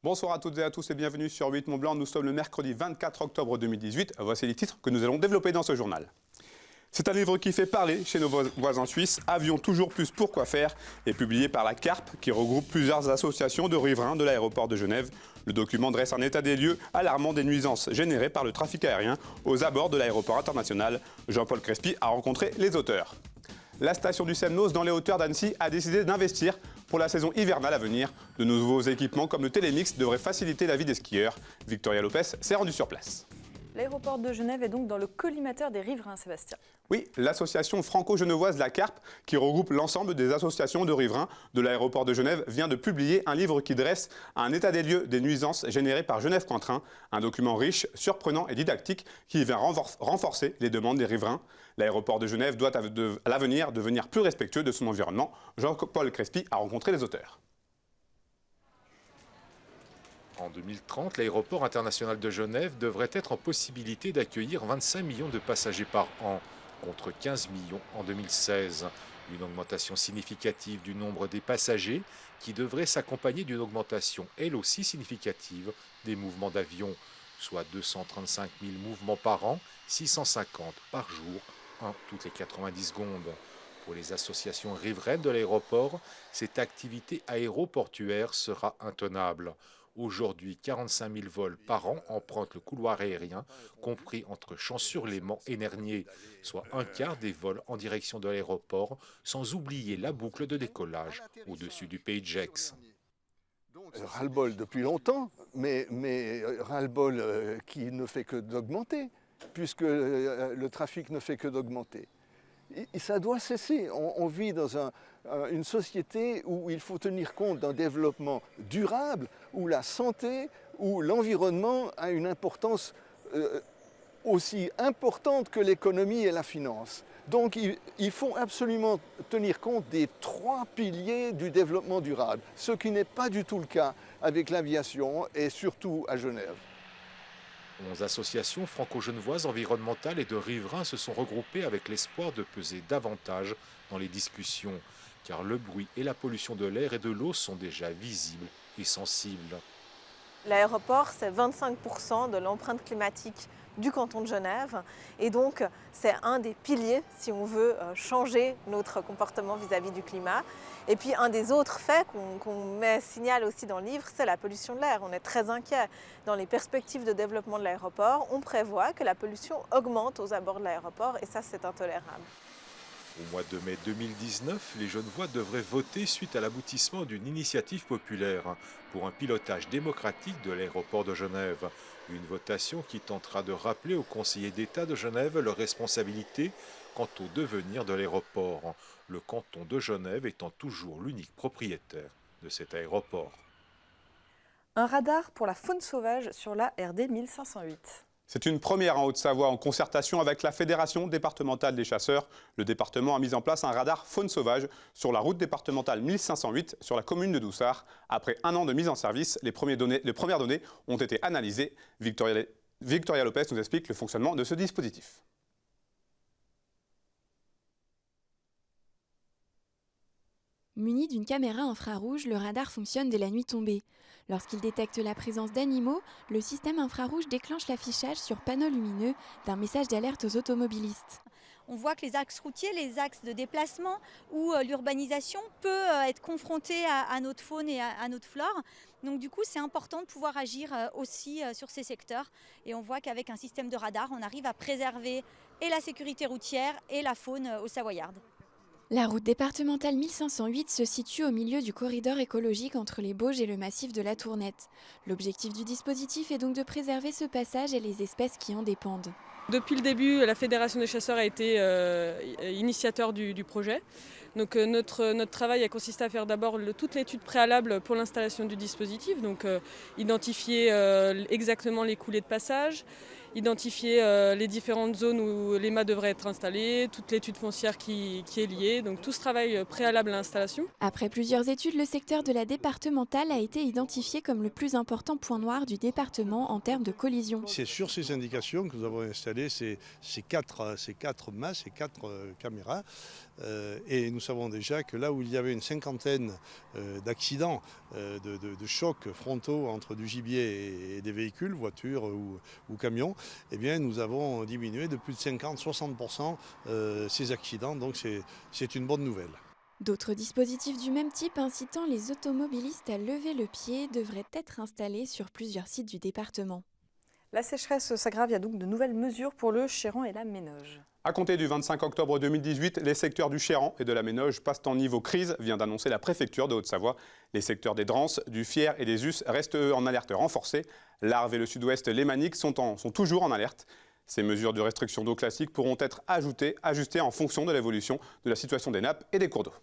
Bonsoir à toutes et à tous et bienvenue sur 8 Mont Blanc. Nous sommes le mercredi 24 octobre 2018. Voici les titres que nous allons développer dans ce journal. C'est un livre qui fait parler chez nos voisins suisses. Avions toujours plus pour quoi faire est publié par la CARP qui regroupe plusieurs associations de riverains de l'aéroport de Genève. Le document dresse un état des lieux alarmant des nuisances générées par le trafic aérien aux abords de l'aéroport international. Jean-Paul Crespi a rencontré les auteurs. La station du Semnos dans les hauteurs d'Annecy a décidé d'investir pour la saison hivernale à venir. De nouveaux équipements comme le Télémix devraient faciliter la vie des skieurs. Victoria Lopez s'est rendue sur place. L'aéroport de Genève est donc dans le collimateur des riverains, Sébastien. Oui, l'association franco-genevoise La Carpe, qui regroupe l'ensemble des associations de riverains de l'aéroport de Genève, vient de publier un livre qui dresse un état des lieux des nuisances générées par Genève-Cointrin. Un document riche, surprenant et didactique qui vient renforcer les demandes des riverains. L'aéroport de Genève doit à l'avenir devenir plus respectueux de son environnement. Jean-Paul Crespi a rencontré les auteurs. En 2030, l'aéroport international de Genève devrait être en possibilité d'accueillir 25 millions de passagers par an, contre 15 millions en 2016. Une augmentation significative du nombre des passagers qui devrait s'accompagner d'une augmentation elle aussi significative des mouvements d'avion, soit 235 000 mouvements par an, 650 par jour, un toutes les 90 secondes. Pour les associations riveraines de l'aéroport, cette activité aéroportuaire sera intenable. Aujourd'hui, 45 000 vols par an empruntent le couloir aérien, compris entre Champs-sur-Léman et Nernier, soit un quart des vols en direction de l'aéroport, sans oublier la boucle de décollage au-dessus du Pays de Gex. Ras-le-bol depuis longtemps, mais ras-le-bol qui ne fait que d'augmenter, puisque le trafic ne fait que d'augmenter. Et ça doit cesser. On vit dans une société où il faut tenir compte d'un développement durable, où la santé, où l'environnement a une importance aussi importante que l'économie et la finance. Donc il faut absolument tenir compte des trois piliers du développement durable, ce qui n'est pas du tout le cas avec l'aviation et surtout à Genève. 11 associations franco-genevoises environnementales et de riverains se sont regroupées avec l'espoir de peser davantage dans les discussions, car le bruit et la pollution de l'air et de l'eau sont déjà visibles et sensibles. L'aéroport, c'est 25% de l'empreinte climatique du canton de Genève. Et donc, c'est un des piliers si on veut changer notre comportement vis-à-vis du climat. Et puis, un des autres faits qu'on signale aussi dans le livre, c'est la pollution de l'air. On est très inquiet. Dans les perspectives de développement de l'aéroport, on prévoit que la pollution augmente aux abords de l'aéroport et ça, c'est intolérable. Au mois de mai 2019, les Genevois devraient voter suite à l'aboutissement d'une initiative populaire pour un pilotage démocratique de l'aéroport de Genève. Une votation qui tentera de rappeler aux conseillers d'État de Genève leurs responsabilités quant au devenir de l'aéroport, le canton de Genève étant toujours l'unique propriétaire de cet aéroport. Un radar pour la faune sauvage sur la RD 1508. C'est une première en Haute-Savoie en concertation avec la Fédération départementale des chasseurs. Le département a mis en place un radar faune sauvage sur la route départementale 1508 sur la commune de Doussard. Après un an de mise en service, les premières données ont été analysées. Victoria Lopez nous explique le fonctionnement de ce dispositif. Muni d'une caméra infrarouge, le radar fonctionne dès la nuit tombée. Lorsqu'il détecte la présence d'animaux, le système infrarouge déclenche l'affichage sur panneau lumineux d'un message d'alerte aux automobilistes. On voit que les axes routiers, les axes de déplacement ou l'urbanisation peut être confrontée à notre faune et à notre flore. Donc du coup, c'est important de pouvoir agir aussi sur ces secteurs. Et on voit qu'avec un système de radar, on arrive à préserver et la sécurité routière et la faune aux Savoyardes. La route départementale 1508 se situe au milieu du corridor écologique entre les Bauges et le massif de la Tournette. L'objectif du dispositif est donc de préserver ce passage et les espèces qui en dépendent. Depuis le début, la Fédération des chasseurs a été initiateur du projet. Donc notre travail a consisté à faire d'abord toute l'étude préalable pour l'installation du dispositif, donc identifier exactement les coulées de passage, identifier les différentes zones où les mâts devraient être installés, toute l'étude foncière qui est liée, donc tout ce travail préalable à l'installation. Après plusieurs études, le secteur de la départementale a été identifié comme le plus important point noir du département en termes de collision. C'est sur ces indications que nous avons installé ces quatre mâts, ces quatre caméras, et nous savons déjà que là où il y avait une cinquantaine d'accidents, de chocs frontaux entre du gibier et des véhicules, voitures ou camions, eh bien, nous avons diminué de plus de 50-60% ces accidents. Donc c'est une bonne nouvelle. D'autres dispositifs du même type incitant les automobilistes à lever le pied devraient être installés sur plusieurs sites du département. La sécheresse s'aggrave, il y a donc de nouvelles mesures pour le Chéran et la Ménoge. À compter du 25 octobre 2018, les secteurs du Chéran et de la Ménoge passent en niveau crise, vient d'annoncer la préfecture de Haute-Savoie. Les secteurs des Drances, du Fier et des Us restent en alerte renforcée. L'Arve et le sud-ouest lémanique sont toujours en alerte. Ces mesures de restriction d'eau classique pourront être ajustées en fonction de l'évolution de la situation des nappes et des cours d'eau.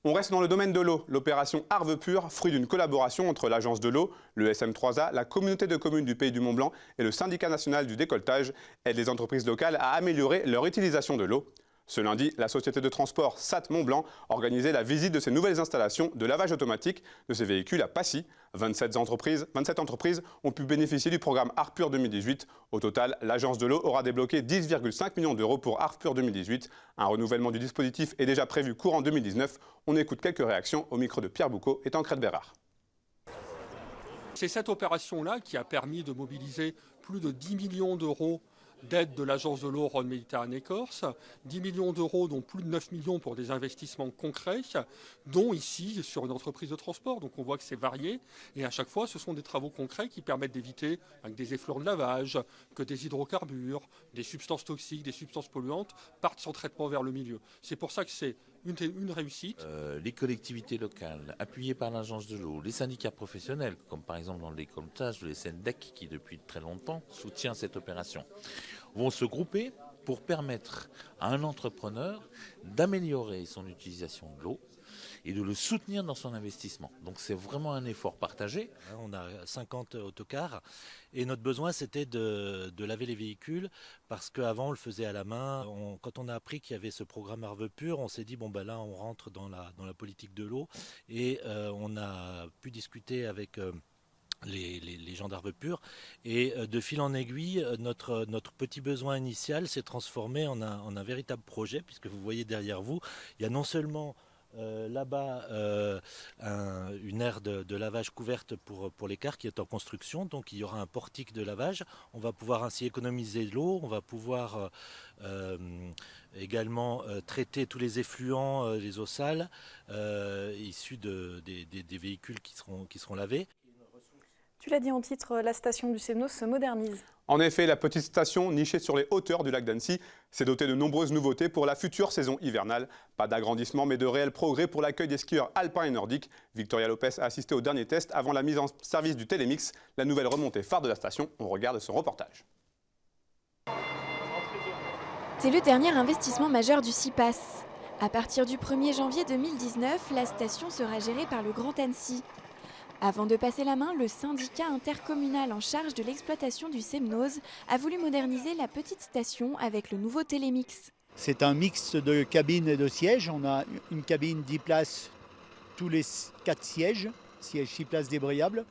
On reste dans le domaine de l'eau. L'opération Arve Pure, fruit d'une collaboration entre l'Agence de l'eau, le SM3A, la communauté de communes du Pays du Mont-Blanc et le syndicat national du décolletage, aide les entreprises locales à améliorer leur utilisation de l'eau. Ce lundi, la société de transport SAT Mont-Blanc organisait la visite de ces nouvelles installations de lavage automatique de ces véhicules à Passy. 27 entreprises ont pu bénéficier du programme Arve Pure 2018. Au total, l'agence de l'eau aura débloqué 10,5 millions d'euros pour Arve Pure 2018. Un renouvellement du dispositif est déjà prévu courant 2019. On écoute quelques réactions au micro de Pierre Boucaud et Tancred Bérard. C'est cette opération-là qui a permis de mobiliser plus de 10 millions d'euros d'aide de l'agence de l'eau Rhône-Méditerranée-Corse, 10 millions d'euros, dont plus de 9 millions pour des investissements concrets, dont ici sur une entreprise de transport. Donc on voit que c'est varié et à chaque fois ce sont des travaux concrets qui permettent d'éviter avec des effluents de lavage, que des hydrocarbures, des substances toxiques, des substances polluantes partent sans traitement vers le milieu. C'est pour ça que c'est une réussite. Les collectivités locales, appuyées par l'agence de l'eau, les syndicats professionnels, comme par exemple dans le décolletage, le SNDEC, qui depuis très longtemps soutient cette opération, vont se grouper pour permettre à un entrepreneur d'améliorer son utilisation de l'eau et de le soutenir dans son investissement. Donc c'est vraiment un effort partagé. On a 50 autocars et notre besoin c'était de laver les véhicules parce qu'avant on le faisait à la main. Quand on a appris qu'il y avait ce programme Arve Pure, on s'est dit là on rentre dans la politique de l'eau et on a pu discuter avec les gens d'Arve Pure et de fil en aiguille notre petit besoin initial s'est transformé en un véritable projet, puisque vous voyez derrière vous il y a non seulement là-bas une aire de lavage couverte pour les cars qui est en construction, donc il y aura un portique de lavage. On va pouvoir ainsi économiser de l'eau, on va pouvoir également traiter tous les effluents, les eaux sales issus des véhicules qui seront lavés. Tu l'as dit en titre, la station du Sénos se modernise. En effet, la petite station, nichée sur les hauteurs du lac d'Annecy, s'est dotée de nombreuses nouveautés pour la future saison hivernale. Pas d'agrandissement, mais de réels progrès pour l'accueil des skieurs alpins et nordiques. Victoria Lopez a assisté au dernier test avant la mise en service du Télémix, la nouvelle remontée phare de la station. On regarde son reportage. C'est le dernier investissement majeur du CIPAS. À partir du 1er janvier 2019, la station sera gérée par le Grand Annecy. Avant de passer la main, le syndicat intercommunal en charge de l'exploitation du Semnoz a voulu moderniser la petite station avec le nouveau Télémix. C'est un mix de cabines et de sièges. On a une cabine 10 places, tous les 4 sièges 6 places débrayables.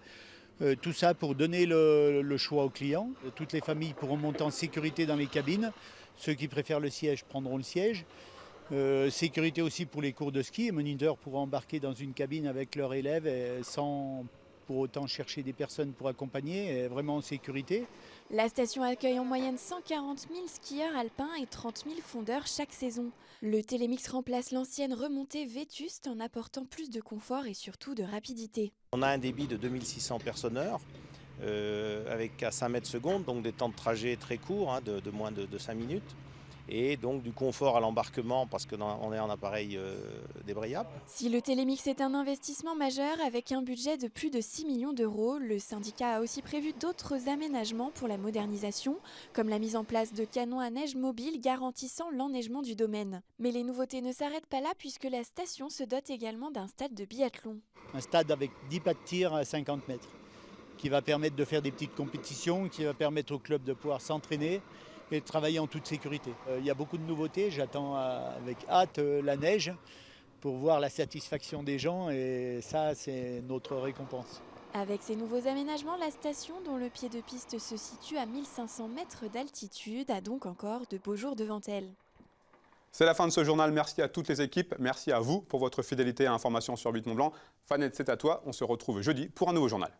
Tout ça pour donner le choix aux clients. Toutes les familles pourront monter en sécurité dans les cabines. Ceux qui préfèrent le siège prendront le siège. Sécurité aussi pour les cours de ski. Les moniteurs pourront embarquer dans une cabine avec leurs élèves sans pour autant chercher des personnes pour accompagner, vraiment en sécurité. La station accueille en moyenne 140 000 skieurs alpins et 30 000 fondeurs chaque saison. Le Télémix remplace l'ancienne remontée vétuste en apportant plus de confort et surtout de rapidité. On a un débit de 2600 personnes-heure avec à 5 mètres secondes, donc des temps de trajet très courts, de moins de 5 minutes. Et donc du confort à l'embarquement parce qu'on est en appareil débrayable. Si le Télémix est un investissement majeur avec un budget de plus de 6 millions d'euros, le syndicat a aussi prévu d'autres aménagements pour la modernisation, comme la mise en place de canons à neige mobiles garantissant l'enneigement du domaine. Mais les nouveautés ne s'arrêtent pas là puisque la station se dote également d'un stade de biathlon. Un stade avec 10 pas de tir à 50 mètres qui va permettre de faire des petites compétitions, qui va permettre au club de pouvoir s'entraîner et de travailler en toute sécurité. Il y a beaucoup de nouveautés, j'attends avec hâte la neige pour voir la satisfaction des gens et ça c'est notre récompense. Avec ces nouveaux aménagements, la station, dont le pied de piste se situe à 1500 mètres d'altitude, a donc encore de beaux jours devant elle. C'est la fin de ce journal. Merci à toutes les équipes. Merci à vous pour votre fidélité et information sur 8 Mont Blanc. Fanette, c'est à toi. On se retrouve jeudi pour un nouveau journal.